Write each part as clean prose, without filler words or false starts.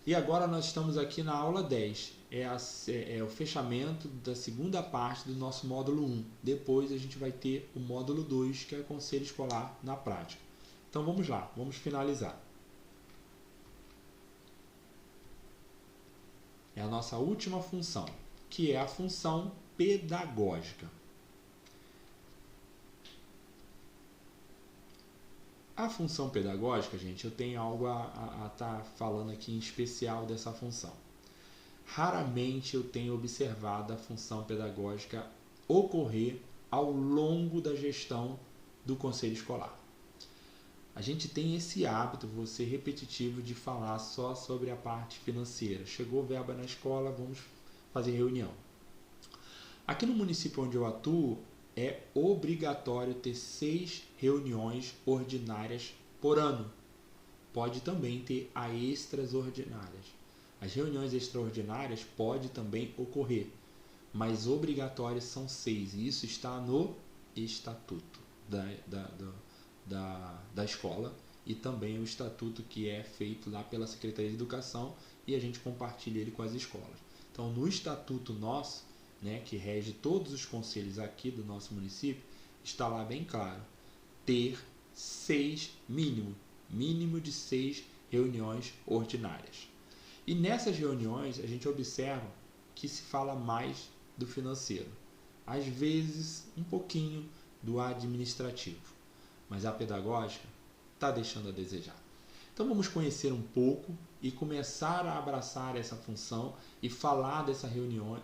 E agora nós estamos aqui na aula 10. É o fechamento da segunda parte do nosso módulo 1. Depois a gente vai ter o módulo 2, que é o conselho escolar na prática. Então vamos lá, vamos finalizar. É a nossa última função, que é a função pedagógica. A função pedagógica, gente, eu tenho algo a estar falando aqui em especial dessa função. Raramente eu tenho observado a função pedagógica ocorrer ao longo da gestão do conselho escolar. A gente tem esse hábito, vou ser repetitivo, de falar só sobre a parte financeira. Chegou verba na escola, vamos fazer reunião. Aqui no município onde eu atuo, é obrigatório ter 6 reuniões ordinárias por ano. Pode também ter as extraordinárias. As reuniões extraordinárias podem também ocorrer, mas obrigatórias são 6. E isso está no estatuto da escola e também o estatuto que é feito lá pela Secretaria de Educação e a gente compartilha ele com as escolas. Então, no estatuto nosso, que rege todos os conselhos aqui do nosso município, está lá bem claro, ter 6 mínimo de 6 reuniões ordinárias. E nessas reuniões a gente observa que se fala mais do financeiro, às vezes um pouquinho do administrativo, mas a pedagógica está deixando a desejar. Então vamos conhecer um pouco e começar a abraçar essa função e falar dessa reunião,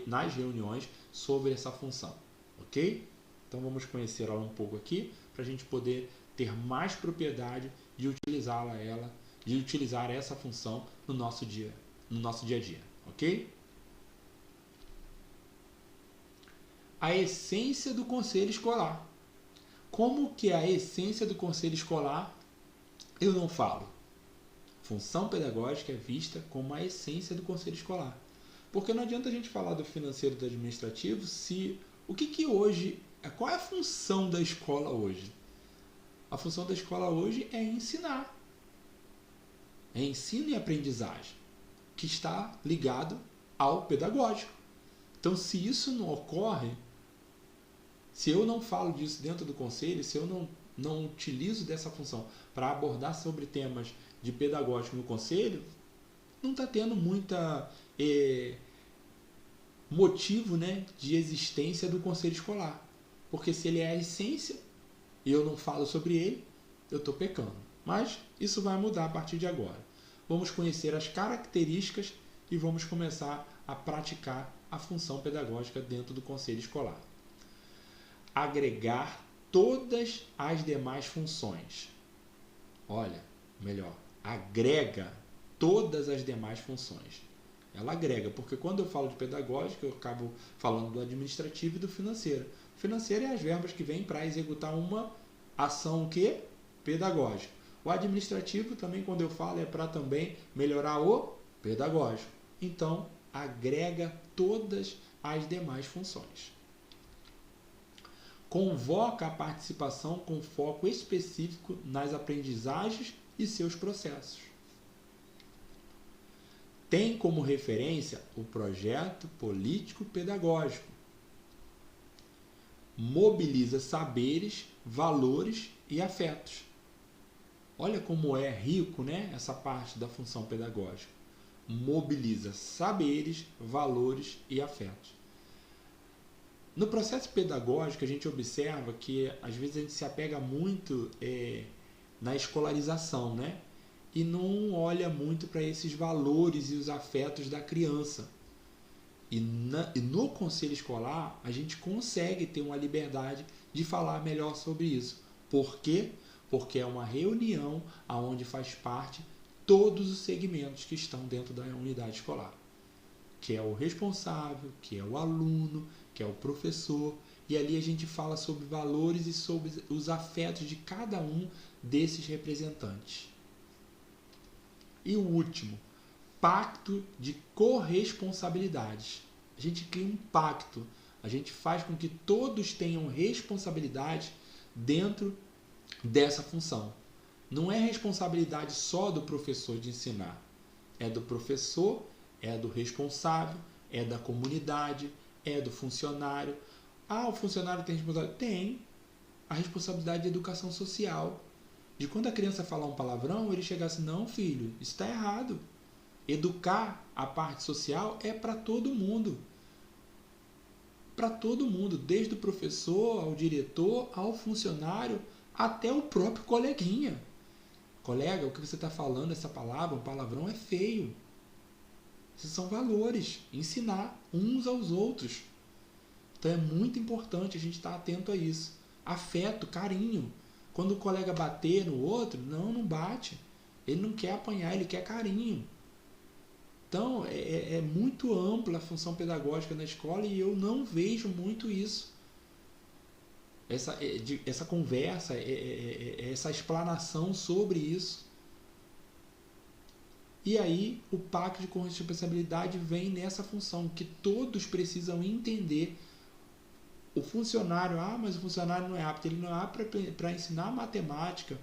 nas reuniões sobre essa função, ok? Então vamos conhecer ela um pouco aqui para a gente poder ter mais propriedade de utilizar essa função no nosso dia a dia, ok? A essência do conselho escolar. Como que é a essência do conselho escolar? Eu não falo. Função pedagógica é vista como a essência do conselho escolar. Porque não adianta a gente falar do financeiro e do administrativo se... Qual é a função da escola hoje? A função da escola hoje é ensinar. É ensino e aprendizagem, que está ligado ao pedagógico. Então, se isso não ocorre, se eu não falo disso dentro do conselho, se eu não utilizo dessa função para abordar sobre temas de pedagógico no conselho, não está tendo muita motivo, de existência do conselho escolar. Porque se ele é a essência e eu não falo sobre ele, eu estou pecando. Mas isso vai mudar a partir de agora. Vamos conhecer as características e vamos começar a praticar a função pedagógica dentro do conselho escolar. Agregar todas as demais funções. Olha, melhor, agrega todas as demais funções. Ela agrega, porque quando eu falo de pedagógica, eu acabo falando do administrativo e do financeiro. O financeiro é as verbas que vêm para executar uma ação pedagógica. O administrativo também, quando eu falo, é para também melhorar o pedagógico. Então, agrega todas as demais funções. Convoca a participação com foco específico nas aprendizagens e seus processos. Tem como referência o projeto político-pedagógico. Mobiliza saberes, valores e afetos. Olha como é rico, essa parte da função pedagógica. Mobiliza saberes, valores e afetos. No processo pedagógico, a gente observa que às vezes a gente se apega muito na escolarização, e não olha muito para esses valores e os afetos da criança. E no conselho escolar, a gente consegue ter uma liberdade de falar melhor sobre isso. Por quê? Porque é uma reunião onde faz parte todos os segmentos que estão dentro da unidade escolar. Que é o responsável, que é o aluno, que é o professor. E ali a gente fala sobre valores e sobre os afetos de cada um desses representantes. E o último, pacto de corresponsabilidades. A gente cria um pacto, a gente faz com que todos tenham responsabilidade dentro dessa função. Não é responsabilidade só do professor de ensinar, É do professor, é do responsável, é da comunidade, é do funcionário. Ah, o funcionário tem responsabilidade? Tem. A responsabilidade de educação social. De quando a criança falar um palavrão, ele chegar assim, não, filho, isso está errado. Educar a parte social é para todo mundo. Para todo mundo, desde o professor, ao diretor, ao funcionário, até o próprio coleguinha. Colega, o que você está falando, essa palavra, um palavrão é feio. Esses são valores. Ensinar uns aos outros. Então é muito importante a gente estar atento a isso. Afeto, carinho. Quando o colega bater no outro, não bate. Ele não quer apanhar, ele quer carinho. Então é muito ampla a função pedagógica na escola e eu não vejo muito isso. Essa conversa, essa explanação sobre isso. E aí o pacto de corresponsabilidade vem nessa função, que todos precisam entender. O funcionário, mas o funcionário não é apto. Ele não é apto para ensinar matemática,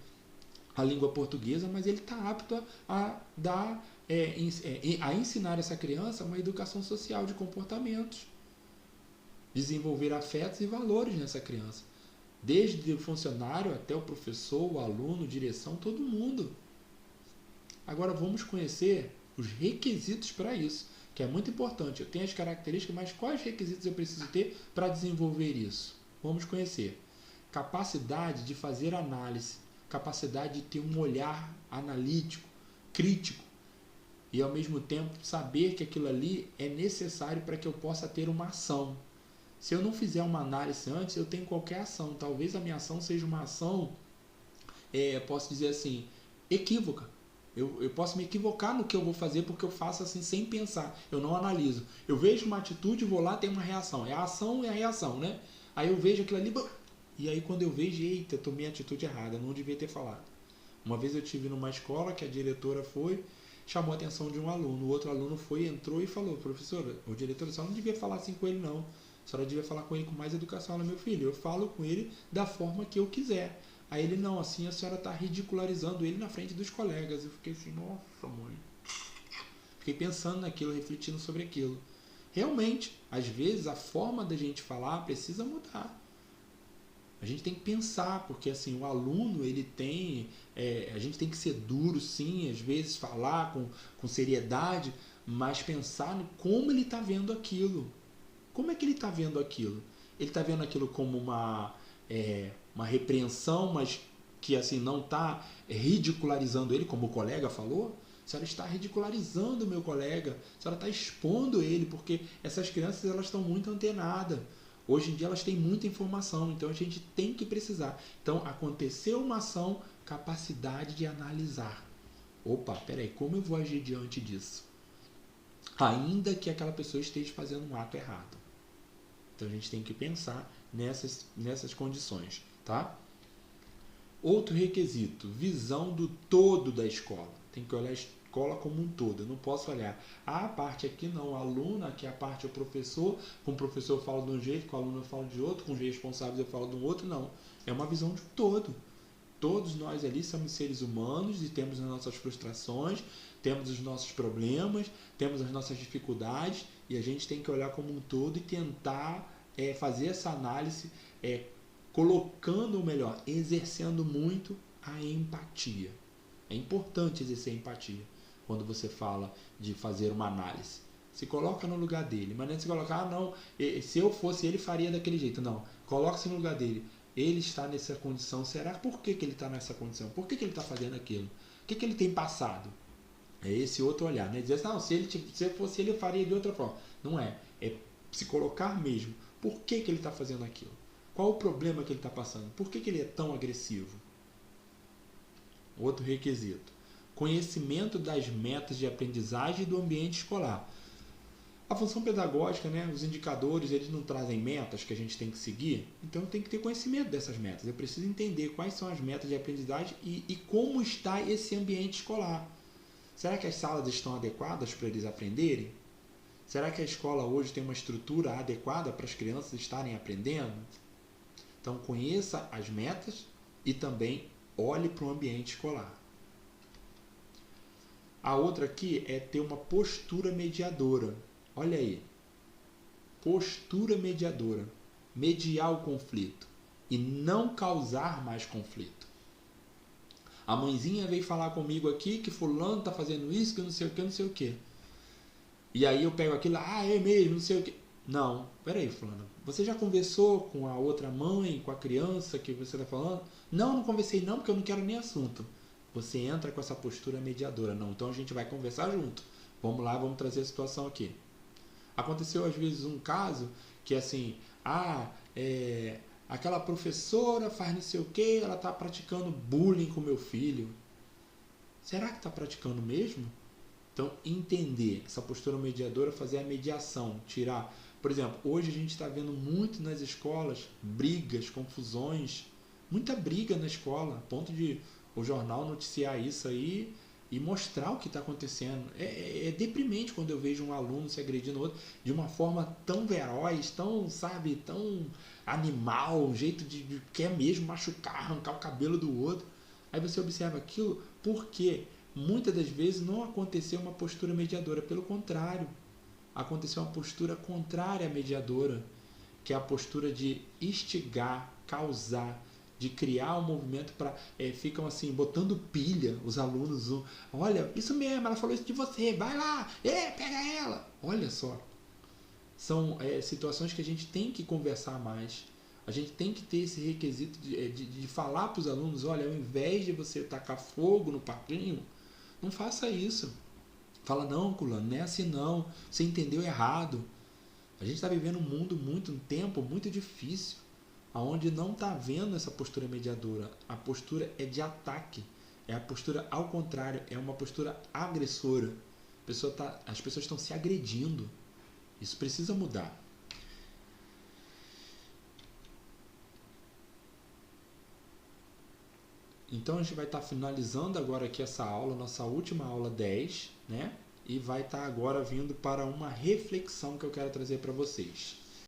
a língua portuguesa, mas ele está apto a ensinar essa criança uma educação social de comportamentos. Desenvolver afetos e valores nessa criança. Desde o funcionário até o professor, o aluno, direção, todo mundo. Agora vamos conhecer os requisitos para isso, que é muito importante. Eu tenho as características, mas quais requisitos eu preciso ter para desenvolver isso? Vamos conhecer. Capacidade de fazer análise, capacidade de ter um olhar analítico, crítico, e ao mesmo tempo saber que aquilo ali é necessário para que eu possa ter uma ação. Se eu não fizer uma análise antes, eu tenho qualquer ação. Talvez a minha ação seja uma ação, posso dizer assim, equívoca. Eu posso me equivocar no que eu vou fazer porque eu faço assim sem pensar. Eu não analiso. Eu vejo uma atitude, vou lá, tem uma reação. É a ação e a reação, né? Aí eu vejo aquilo ali, e aí quando eu vejo, eita, eu tomei a atitude errada, não devia ter falado. Uma vez eu estive numa escola que a diretora foi, chamou a atenção de um aluno. O outro aluno foi, entrou e falou, professora, o diretor, a senhora não devia falar assim com ele não. A senhora devia falar com ele com mais educação. Ela, meu filho, eu falo com ele da forma que eu quiser. Aí ele, não, assim a senhora está ridicularizando ele na frente dos colegas. Eu fiquei assim, nossa mãe. Fiquei pensando naquilo, refletindo sobre aquilo. Realmente, às vezes a forma da gente falar precisa mudar. A gente tem que pensar, porque assim, o aluno, ele tem... a gente tem que ser duro, sim, às vezes falar com seriedade, mas pensar em como ele está vendo aquilo. Como é que ele está vendo aquilo? Ele está vendo aquilo como uma repreensão, mas que assim não está ridicularizando ele, como o colega falou? A senhora está ridicularizando o meu colega, a senhora está expondo ele, porque essas crianças elas estão muito antenadas. Hoje em dia elas têm muita informação, então a gente tem que precisar. Então, aconteceu uma ação, capacidade de analisar. Opa, peraí, como eu vou agir diante disso? Ainda que aquela pessoa esteja fazendo um ato errado. Então a gente tem que pensar nessas condições, tá? Outro requisito, visão do todo da escola. Tem que olhar a escola como um todo. Eu não posso olhar a parte aqui não, a aluna, aqui a parte é o professor, com o professor eu falo de um jeito, com o aluno eu falo de outro, com os responsáveis eu falo de um outro, não. É uma visão de um todo. Todos nós ali somos seres humanos e temos as nossas frustrações, temos os nossos problemas, temos as nossas dificuldades e a gente tem que olhar como um todo e tentar fazer essa análise colocando, ou melhor, exercendo muito a empatia. É importante exercer a empatia quando você fala de fazer uma análise. Se coloca no lugar dele, mas não é se colocar, não, se eu fosse ele faria daquele jeito. Não, coloque-se no lugar dele. Ele está nessa condição, será por que ele está nessa condição? Por que ele está fazendo aquilo? O que ele tem passado? É esse outro olhar, né? Dizer assim, não, se fosse ele, eu faria de outra forma. Não é, é se colocar mesmo. Por que ele está fazendo aquilo? Qual o problema que ele está passando? Por que ele é tão agressivo? Outro requisito. Conhecimento das metas de aprendizagem e do ambiente escolar. A função pedagógica, né, os indicadores, eles não trazem metas que a gente tem que seguir, então eu tenho que ter conhecimento dessas metas. Eu preciso entender quais são as metas de aprendizagem e como está esse ambiente escolar. Será que as salas estão adequadas para eles aprenderem? Será que a escola hoje tem uma estrutura adequada para as crianças estarem aprendendo? Então conheça as metas e também olhe para o ambiente escolar. A outra aqui é ter uma postura mediadora. Olha aí. Postura mediadora. Mediar o conflito e não causar mais conflito. A mãezinha veio falar comigo aqui que fulano está fazendo isso, que não sei o que, não sei o que. E aí eu pego aquilo, é mesmo, não sei o que. Não, peraí, fulano. Você já conversou com a outra mãe, com a criança que você está falando? Não, não conversei não, porque eu não quero nem assunto. Você entra com essa postura mediadora. Não, então a gente vai conversar junto. Vamos lá, vamos trazer a situação aqui. Aconteceu às vezes um caso que assim, aquela professora faz não sei o que, ela está praticando bullying com meu filho. Será que está praticando mesmo? Então, entender essa postura mediadora, fazer a mediação, tirar... Por exemplo, hoje a gente está vendo muito nas escolas brigas, confusões, muita briga na escola, a ponto de o jornal noticiar isso aí e mostrar o que está acontecendo. É deprimente quando eu vejo um aluno se agredindo outro de uma forma tão veroz, tão, sabe, tão animal, um jeito de quer mesmo machucar, arrancar o cabelo do outro. Aí você observa aquilo, por quê? Muitas das vezes não aconteceu uma postura mediadora, pelo contrário, aconteceu uma postura contrária à mediadora, que é a postura de instigar, causar, de criar um movimento para... ficam assim, botando pilha, os alunos, olha, isso mesmo, ela falou isso de você, vai lá, pega ela. Olha só, são situações que a gente tem que conversar mais, a gente tem que ter esse requisito de falar para os alunos, olha, ao invés de você tacar fogo no parquinho, não faça isso. Fala, não, fulano, não é assim não. Você entendeu errado. A gente está vivendo um tempo muito difícil, onde não está vendo essa postura mediadora. A postura é de ataque. É a postura ao contrário, é uma postura agressora. As pessoas estão se agredindo. Isso precisa mudar. Então a gente vai estar finalizando agora aqui essa aula, nossa última aula 10, né? E vai estar agora vindo para uma reflexão que eu quero trazer para vocês.